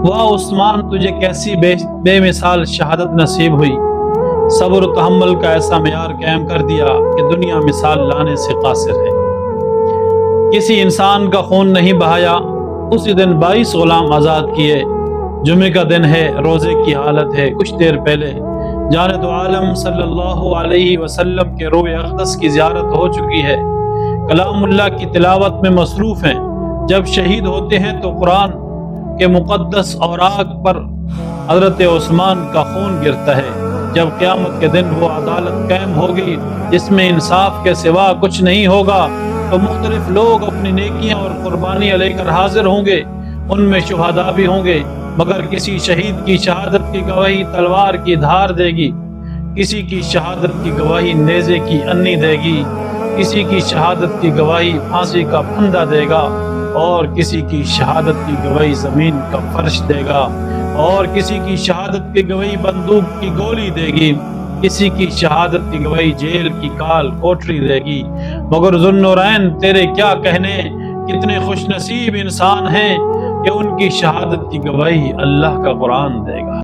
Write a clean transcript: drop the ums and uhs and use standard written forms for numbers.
واہ عثمان تجھے کیسی بے مثال شہادت نصیب ہوئی، صبر و تحمل کا ایسا معیار قائم کر دیا کہ دنیا مثال لانے سے قاصر ہے۔ کسی انسان کا خون نہیں بہایا، اسی دن 22 غلام آزاد کیے۔ جمعے کا دن ہے، روزے کی حالت ہے۔ کچھ دیر پہلے جانب عالم صلی اللہ علیہ وسلم کے روح اقدس کی زیارت ہو چکی ہے، کلام اللہ کی تلاوت میں مصروف ہیں۔ جب شہید ہوتے ہیں تو قرآن کے مقدس اوراق پر حضرت عثمان کا خون گرتا ہے۔ جب قیامت کے دن وہ عدالت قائم ہوگی جس میں انصاف کے سوا کچھ نہیں ہوگا، تو مختلف لوگ اپنی نیکیاں اور قربانیاں لے کر حاضر ہوں گے۔ ان میں شہداء بھی ہوں گے، مگر کسی شہید کی شہادت کی گواہی تلوار کی دھار دے گی، کسی کی شہادت کی گواہی نیزے کی انی دے گی، کسی کی شہادت کی گواہی پھانسی کا پھندا دے گا، اور کسی کی شہادت کی گواہی زمین کا فرش دے گا، اور کسی کی شہادت کی گواہی بندوق کی گولی دے گی، کسی کی شہادت کی گواہی جیل کی کال کوٹری دے گی۔ مگر ذوالنورین تیرے کیا کہنے، کتنے خوش نصیب انسان ہیں کہ ان کی شہادت کی گواہی اللہ کا قرآن دے گا۔